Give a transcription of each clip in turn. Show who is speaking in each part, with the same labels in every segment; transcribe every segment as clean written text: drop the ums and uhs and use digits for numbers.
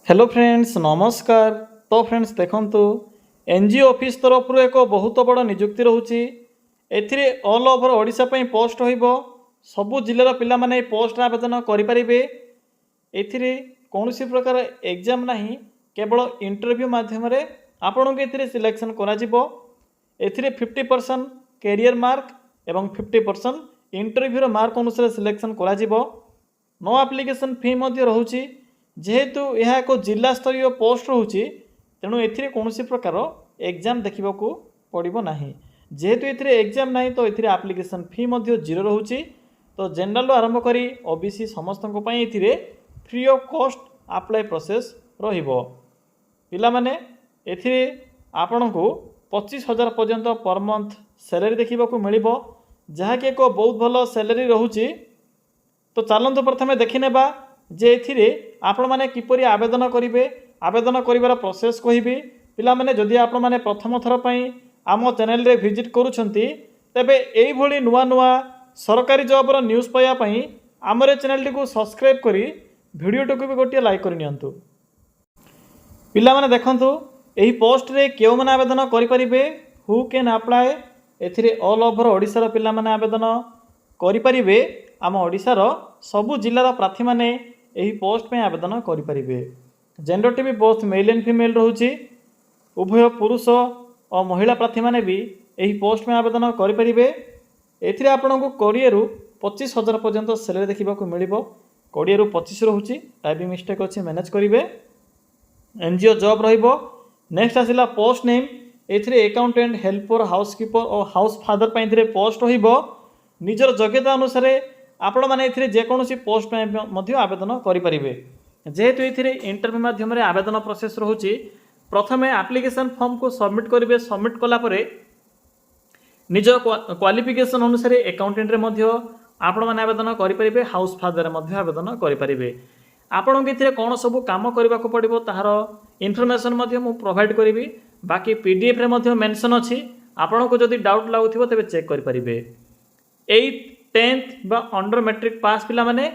Speaker 1: Hello friends नमस्कार। तो friends देखंतु एनजीओ ऑफिस तरफ एक बहुत बड़ निजुक्ति रोचे। एथिरे ऑल ओवर ओडिशा पई पोस्ट होइबो। सबु जिल्लार पिला माने पोस्ट आवेदन करि परिबे। एथिरे कौनसी प्रकार एग्जाम नहीं, केवल इंटरव्यू माध्यम रे आपन के एथिरे सिलेक्शन करा जिवो। एथिरे 50% कैरियर मार्क एवं 50% इंटरव्यू मार्क अनुसार सिलेक्शन करा जिवो। नो एप्लिकेशन फी मध्य रहउची। जेहेतु यह एक जिला स्तरीय पोस्ट रोचे तेणु एथिरे कौनसी प्रकार एग्जाम देखा पड़ो ना। जेहेतु ये एग्जाम ना तो ये एप्लिकेशन फी मध्य जीरो रोचे। तो जनरल आरंभ करी ओबीसी समस्त ये free of cost apply process रहिबो। पिला माने एथिरे आपण को 25,000 पर्यंत पर मंथ सैलरी देखा मिलिबो, जहाँकि एक बहुत भल सैलरी रोचे। तो चलतु प्रथमे देखिनेबा जे एथिरे आपण माने किपरि आवेदन करिवे। आवेदन करिवार प्रोसेस कहिबी। पिला माने जदि आपण माने प्रथम थर पई आम चैनल रे विजिट करूछंती तबे एई भली नुआ नुआ सरकारी जॉब रो न्यूज़ पाया पई हमरे चैनल को सब्सक्राइब करी वीडियो टको भी गोटे लाइक करि नियंतु। पिला माने देखंतु एही पोस्ट रे केउ माने आवेदन करि परिबे। Who can apply. एथिरे ऑल ओवर ओडिसा रो पिला माने आवेदन करि परिबे। आम ओडिसा रो सबु जिल्लार प्रार्थी माने यही पोस्ट में आवेदन करें। जेंडर टी भी बोथ मेल एंड फीमेल रोचे। उभय पुरुष और महिला प्रार्थी माने भी यही पोस्ट में आवेदन करें। एथिरे आपन को 20 रु 25,000 पर्यंत सैलरी देखा मिलिबो। 20 रु 25 रोचे। टाइपिंग मिस्टेक अच्छे मैनेज करेंगे। एनजीओ जॉब रहिबो। नेक्स्ट आसिला पोस्ट नेम। एथिरे अकाउंटेंट, हेल्पर, हाउसकीपर और हाउस फादर पे पोस्ट रहिबो। निजर योग्यता अनुसार आपण मैंने ये जेकोसी पोस्ट में आवेदन करें। जेहेतु ये इंटरव्यू माध्यम आवेदन प्रोसेस रोचे। प्रथमे एप्लिकेशन फॉर्म को सबमिट करेंगे। सबमिट कलापर निज क्वालिफिकेशन अनुसार अकाउंटेंट आपण मैंने आवेदन करेंगे। हाउस फादर आवेदन करेंगे। आपण के कौन सब कम करने को पड़ो तार इनफर्मेशन प्रोवाइड करी। बाकी पीडीएफ रे मेंशन अच्छी। आपण को जदि डाउट लगुव तेज चेक करेंगे। 8th 10th बा अंडर मैट्रिक पास पिला माने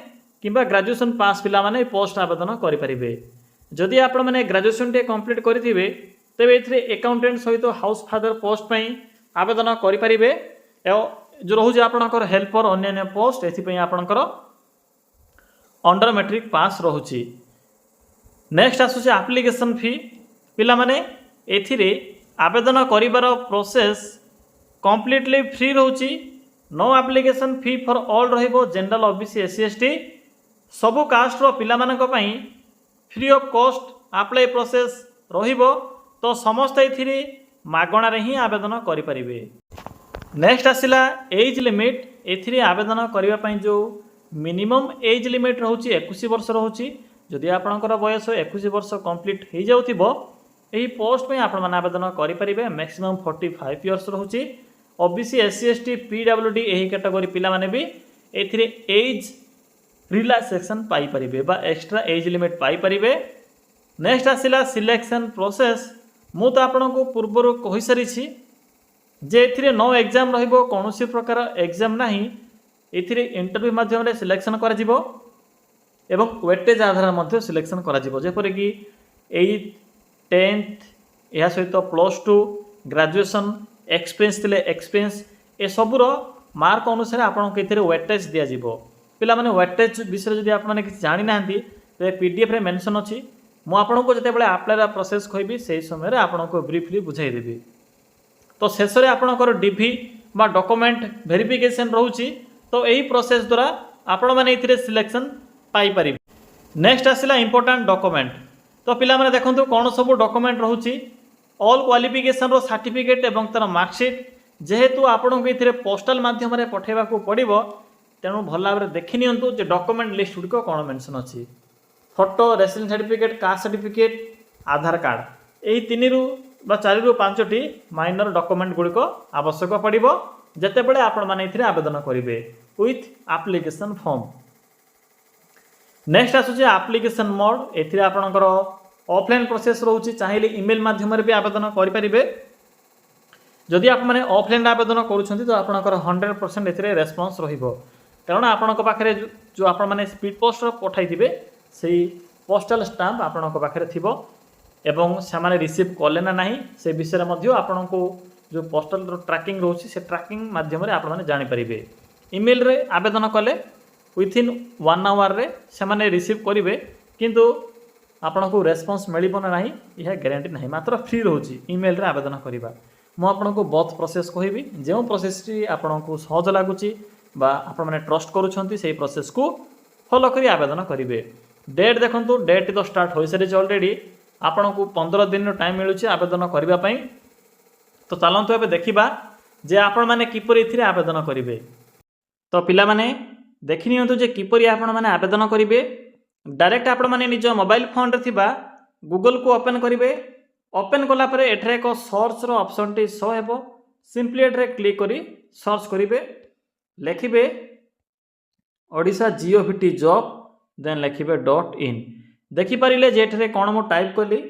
Speaker 1: किंबा ग्रेजुएशन पास पिला माने पोस्ट आवेदन करें। जदि आपण माने ग्रेजुएशन टे कंप्लीट करेंगे तेबे एथिरे अकाउंटेंट सहित हाउस फादर पोस्ट पई आवेदन करें। जो रोचे आपणकर हेल्पर अन्य पोस्ट एथि आपणकर अंडर मैट्रिक पास रोचे। नेक्स्ट आसुचे एप्लिकेशन फी। पिला माने एथिरे आवेदन करिवार प्रोसेस कंप्लीटली फ्री रोचे। No application fee for all रहिबो। जनरल ओबीसी एससी एसटी सबु कास्ट रो पिला मानक पई free of cost apply process रहिबो। तो समस्त एथिरे मागणा रे ही आवेदन करि परिबे। नेक्स्ट आसिला एज लिमिट। एथिरे आवेदन करिवा पई जो मिनिमम एज लिमिट रहउची 21 वर्ष रहउची। जदि आपनकर बयस 21 वर्ष कंप्लीट हो जाउथिबो एही पोस्ट में आपण माने आवेदन करि परिबे। मैक्सिमम 45 इयर्स रहउची। ओबीसी एससी एसटी पीडब्ल्यूडी यही कैटेगरी पिला माने भी एथिरे एज रिलैक्सेशन पाई परिबे बा एक्स्ट्रा एज लिमिट पाई परिबे। नेक्स्ट आसिला सिलेक्शन प्रोसेस। मु तो आपन को पूर्वर कहि सारी छी जे एथिरे नो एग्जाम रहिबो। कोनोसी प्रकार एग्जाम नाही। एथिरे इंटरव्यू माध्यम रे सिलेक्शन करा जिवो एवं वेटेज आधार मध्ये सिलेक्शन करा जिवो। जेपर कि 8th 10th या सहित +2 ग्रेजुएशन एक्सपीरियंस थिले एक्सपीरियंस ए सबुर मार्क अनुसार आपन के वेटेज दिया जिवो। पिला माने वेटेज विषय जदि आप माने किछ जानि नाहंती तो पीडीएफ रे मेंशन अछि। मु आपन को जते बेले अप्लाई प्रोसेस कहबी सेही समय रे आपन को ब्रीफली बुझाई देबी। तो शेष रे आपन को डीवी बा डॉक्यूमेंट वेरिफिकेशन रहउची। तो एही प्रोसेस द्वारा आपन माने इथिरे सिलेक्शन पाई परिबे। नेक्स्ट आसिला इंपोर्टेंट डॉक्यूमेंट। तो पिला माने देखंतु कोन सब डॉक्यूमेंट रहउची। ऑल क्वालिफिकेशन रो सर्टिफिकेट एवं तार मार्कशीट। जेहेतु आपन को इथिरे पोस्टल माध्यम रे पठेबा को पड़िबो तेणु भल भाव देखि नियंतु जे डॉक्यूमेंट लिस्ट गुडी को कोन मेंशन अछि। Photo, residence certificate, caste certificate, Aadhaar card एही 3 रु बा 4 रु 5 टी माइनर डॉक्यूमेंट गुडी को आवश्यक पड़िबो जते बेले आपन माने इथिरे आवेदन करिवे विथ एप्लिकेशन फॉर्म। नेक्स्ट आसुचे एप्लिकेशन मोड। एथिरे आपनकर ऑफलाइन प्रोसेस रोचे। चाहिए ईमेल माध्यम भी आवेदन करें। जदि आप मैंने ऑफलाइन आवेदन करुँच तो आपंकर 100% ए रेस्पॉन्स रहिबो। कारण आपण पाखे जो आप मैंने स्पीड पोस्ट पठाई थे से पोस्टाल स्टाम्प आपणक पाखे थिबो एवं से रिसीव कले ना नहीं से विषय में आपन को जो पोस्टाल ट्रैकिंग रोचे से ट्रैकिंग माध्यम आपने जानीपारे। इमेल रे आवेदन कले विथिन 1 आवर रे से रिसीव करेंगे किंतु आपन को रेस्पॉन्स मिलना ना यह गारंटी नहीं मात्र फ्री रोचे इमेल रे आवेदन करवा। मु आपन को बहुत प्रोसेस कहबी जो प्रोसेस आपन को सहज लगुच आपण मैंने ट्रस्ट करुँच से प्रोसेस को फॉलो करी आवेदन करेंगे। डेट देखो डेट तो स्टार्ट हो सारी ऑलरेडी आपन को 15 दिन टाइम मिलूँ आवेदन करने। तो चलतु ए देखा जे आपण मैंने किपर ए आवेदन करेंगे। तो पिला माने देखि नियंतु जे किपरि आपण माने आवेदन करेंगे। डायरेक्ट आपण माने निज मोबाइल फोन रे थिबा गूगल को ओपन करेंगे। ओपन कला परे एठरे एक सर्च रो ऑप्शन टी शो हेबो। सिंपली एठरे क्लिक करी सर्च करेंगे लिखिबे ओडिशा जीओवीटी जॉब देन लिखिबे .in देखि पारिले जे एठरे कोन मो टाइप कली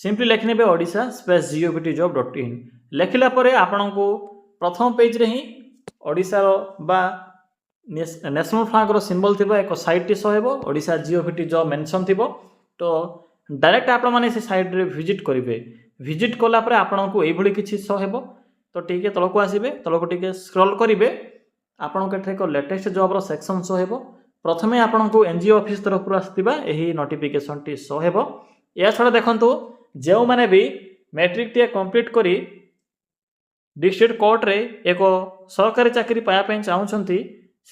Speaker 1: सिंपली लिखनेबे Odisha space GOVT job .in लिखिला परे आपण को प्रथम पेज रे ही ओडिशा रो बा नेशनल फ्लैग रो सिंबल थिबो एक साइट टी शो हेबो ओडिशा जीओवीटी जॉब मेंशन थिबो। तो डायरेक्ट आपण माने से साइट रे विजिट करिवे। विजिट कला परे आपण को एई भली किछि शो हेबो। तो ठीक है तलको आसीबे तलको ठीक स्क्रॉल करिवे आपण को एठरे को लेटेस्ट जॉब रो सेक्शन शो हेबो। प्रथमे आपण को एनजीओ ऑफिस तरफ रु आस्तिबा एही नोटिफिकेशन टी शो हेबो। या छडा देखंतु जेउ माने भी मैट्रिक टी कंप्लीट करी डिस्ट्रिक्ट कोर्ट रे एक सरकारी चाकरी पाया पई चाहउछंती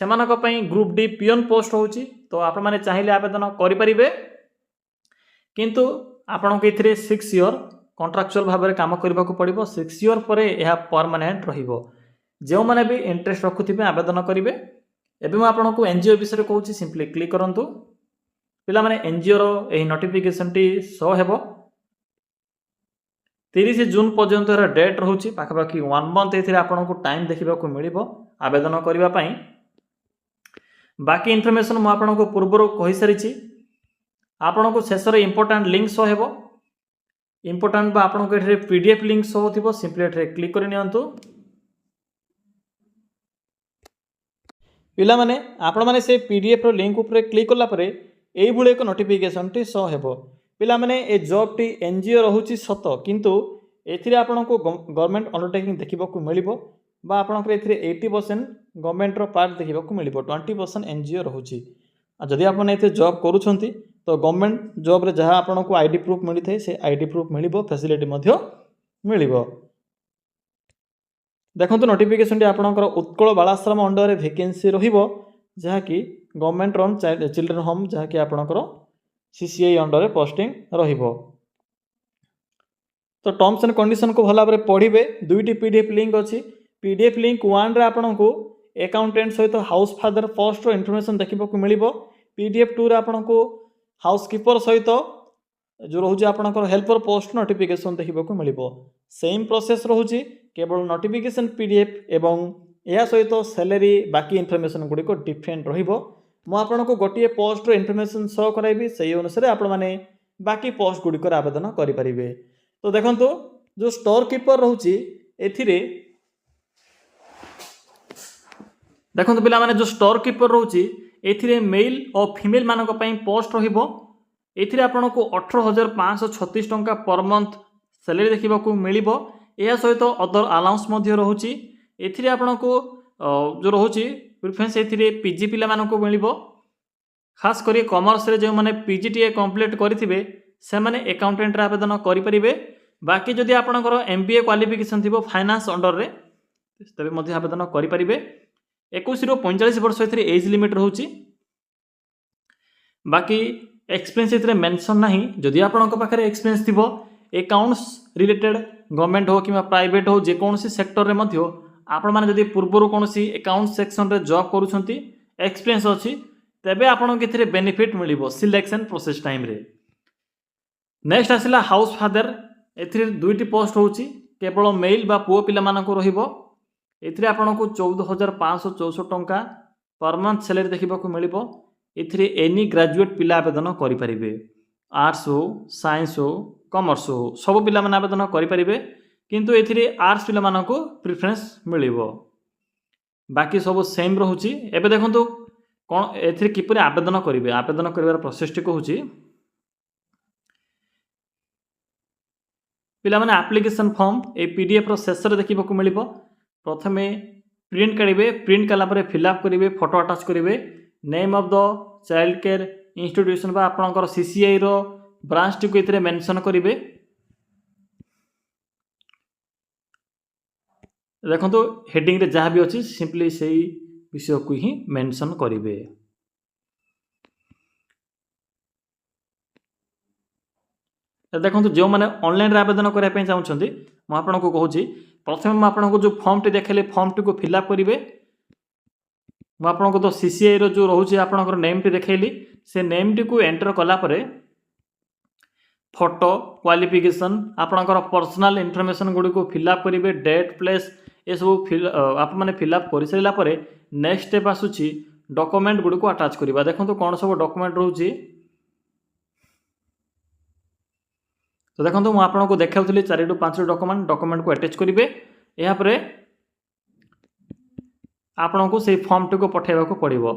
Speaker 1: सेमानक पई ग्रुप डी पियन पोस्ट होउची। तो आपण माने चाहिले आवेदन करि परिबे किंतु आपण को इथरे 6 ईयर कॉन्ट्रैक्चुअल भाव में काम करने को पड़ो। 6 ईयर पर यह परमानेंट रहिबो। जो मैंने भी इंटरेस्ट रखुथिबे आवेदन करेंगे। एबे मैं आपन को एनजीओ विषय कहूँ सिंपली क्लिक करंतु पिला माने एनजीओ रो एही नोटिफिकेशन टी शो हेबो। 30 जून पर्यंत डेट रोचे पाखापाखि 1 मंथ ए आपन को टाइम देखा मिलिबो आवेदन करबा पई। बाकी इनफॉरमेशन मु आपन को पूर्व कहि सारिछि। आपन को शेष रे इंपोर्टेंट लिंक शो हेबो। इंपोर्टेंट बा आपन को एठरे पीडीएफ लिंक शो होथिबो सिंपली एठरे क्लिक करि नियंतु। पिला माने आपण माने से पीडीएफ रो लिंक ऊपर क्लिक कला परे एई भुले एक नोटिफिकेशन टी शो हेबो। पिला माने ए जॉब टी एनजीओ रहउची सत किंतु एथिरे आपण को गवर्नमेंट अंडरटेकिंग देखिबा को मिलिबो बा आपण को एथिरे 80% गवर्नमेंट रो पार्ट देखिबा को मिलिबो 20% एनजीओ रहउची। जदि आपण एथे जॉब करूछंती तो गवर्नमेंट जॉब रे जहाँ आपण को आईडी प्रूफ मिली थे से आईडी प्रूफ मिलिबो फैसिलिटी मध्य मिलिबो। देखंतु नोटिफिकेशन टी आपणकर उत्कल बालाश्रम अंडर रे वैकेंसी रहिबो जहाँ कि गवर्नमेंट रन चिल्ड्रन होम जहाँ कि आपणकर सीसीआई अंडर रे पोस्टिंग रहिबो। तो टर्म्स एंड कंडीशन को भला भाବରେ पढ़िबे। दुईटी पीडीएफ लिंक अछि। पीडीएफ लिंक 1 रे आपन को अकाउंटेंट सहित हाउस फादर पोस्ट रो इन्फॉर्मेशन देखिबा को मिलिबो। पीडीएफ 2 रे आपन को हाउसकीपर सहित जो रोचे आपनकर हेल्पर पोस्ट नोटिफिकेशन देखा को मिलिबो। सेम प्रोसेस रोचे केवल नोटिफिकेशन पीडीएफ एवं या सहित सैलरी बाकी इनफॉरमेशन गुडी को डिफरेंट रहिबो। मु आपन को गोटिए पोस्ट रो इनफॉरमेशन शो कराइबी सही अनुसार आपण माने बाकी पोस्ट गुडी को आवेदन करि परिबे। तो देखंतु जो स्टोर कीपर रोचे एथिरे देखंतु पिला माने जो स्टोर कीपर रोचे एथिरे मेल और फीमेल मानक पई पोस्ट रहिबो। एथिरे आपण को 18,536 टंका पर मंथ सैलरी देखा को मिलिबो। या सहित अदर अलाउंस मध्य रोचे एथिरे आपण को जो रोचे प्रिफरेंस एथिरे पीजी पिला मानक मिलिबो। खास करी कॉमर्स रे जो माने पीजीटीए कंप्लीट करिथिबे से माने अकाउंटेंट रे आवेदन करि परिबे। बाकी जदि आपणकर एमबीए क्वालिफिकेशन थिबो फाइनेंस अंडर रे तबे मध्य आवेदन करि परिबे। 21 ରୁ 45 वर्ष एथिरे एज लिमिट रहउची। बाकी एक्सपीरियंस एथिरे मेंशन नाही। जदि आपणक पाखरे एक्सपीरियंस थिबो अकाउंट्स रिलेटेड गवर्नमेंट हो कि प्राइवेट हो जे कोनसी सेक्टर रे मध्य आपण माने जदि पूर्वरु कोनसी अकाउंट सेक्शन रे जॉब करूछंती एक्सपीरियंस अछि तबे आपणक एथिरे बेनिफिट मिलिबो सिलेक्शन प्रोसेस टाइम रे। नेक्स्ट आसिला हाउस फादर एथिरे दुईटी पोस्ट होउची केवल मेल बा पुओ पिला मानको रहिबो। एथिरे आपण को 14,564 टंका पर मंथ सैलरी देखा को मिलिबो। एथिरे एनी ग्रेजुएट पिला आवेदन करि परिबे। आर्ट्स हो साइंस हो कॉमर्स हो सब पिला माने आवेदन करि परिबे किंतु एथिरे आर्ट्स पिला मानको प्रेफरेंस मिलिबो। बाकी सब सेम रहउची। एबे देखंतु कौन एथिरे किपरि आवेदन करेंगे आवेदन कर प्रोसेस टी कहूँ पिला माने एप्लिकेशन फॉर्म ए पीडीएफ रो शेष रे देखिबा को मिलिबो प्रथमे प्रिंट करेंगे प्रिंट कला परे फिलअप करेंगे फोटो अटैच करेंगे name of the child care institution बा आपनकर सीसीआई रो ब्रांच टी को इतरे मेंशन करेंगे देखो तो हेडिंग रे जहाँ भी अच्छी सिंपली से विषय को ही मेंशन करेंगे देखो जो मैंने ऑनलाइन आवेदन करने चाहते मुझे कहूँ प्रथम मुझे जो फॉर्म टी देखली फॉर्म टी को फिलअप करेंगे मुझे तो सीसीआई रो जो रोचे आपंकर नेम टी देखली से नेम टी को एंटर कलापर फोटो क्वालिफिकेशन आपंकर पर्सनल इनफॉरमेशन गुड़ी को फिलअप करेंगे डेट प्लेस ये सब आप मैंने फिलअप कर सारापर नेक्स्ट स्टेप आसूची डॉक्यूमेंट गुड़ी को अटैच करवा देखो तो कौन सब डॉक्यूमेंट रोचे तो देखो तो मुझे देखा 4 ରୁ 5 डॉक्यूमेंट को अटैच करेंगे यापर आपन को से फॉर्म टी को पठेबा को पड़ो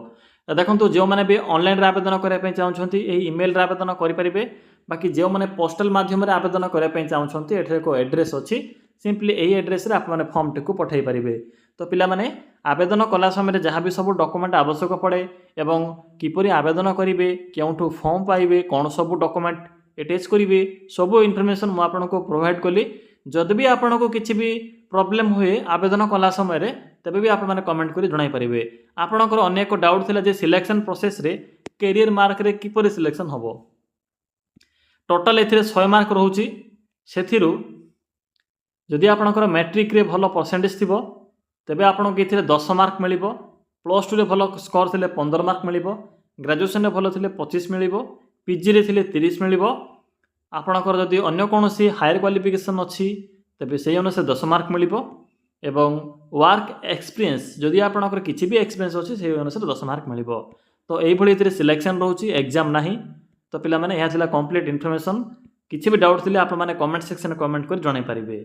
Speaker 1: देखो तो जो मैंने भी ऑनलाइन आवेदन करने चाहते ईमेल आवेदन करेंगे बाकी जो मैंने पोस्टल माध्यम आवेदन करने चाहते ये एक एड्रेस अच्छी सिंपली यही एड्रेस रे आप मैंने फॉर्म टी को पठे पारे तो पिला माने आवेदन कला समय जहाँ भी सब डॉक्यूमेंट आवश्यक पड़े एवं किपरि आवेदन करेंगे क्योंठू फॉर्म पाइबे कौन सब डॉक्यूमेंट अटैच करेंगे सब इनफॉरमेशन मुझे आपको प्रोवाइड कली जदि भी आपन को किसी भी प्रॉब्लम हुए आवेदन कला समय तेबे भी आप कमेंट कर जणाई पारे आपणकर अनेक डाउट थिला जे सिलेक्शन प्रोसेस रे कैरियर मार्क रे किपरि सिलेक्शन होबो टोटल एथिरे 100 मार्क रहउची सेथिरु जदि आपणकर मैट्रिक रे भलो परसेंटेज थिबो तेबे आपन के 10 मार्क मिलिबो प्लस 2 रे भलो स्कोर थिले 15 मार्क मिलिबो ग्रेजुएशन रे भलो थिले 25 मिलिबो पीजी रे थिले 30 मिलिबो आपणकर जदि अन्य कोनोसी हायर क्वालिफिकेशन अछि तेबे सेही अनुसार 10 मार्क मिलिबो एवं वर्क एक्सपीरियंस जदि आपणकर किछि भी एक्सपीरियंस अछि सेही अनुसार 10 मार्क मिलिबो तो एई भली इतरे सिलेक्शन रहउची एग्जाम नाही तो पिला माने यहा थिला कंप्लीट इन्फॉर्मेशन किछि भी डाउट थिले आप माने कमेंट सेक्शन में कमेंट कर जणाई पारिबे।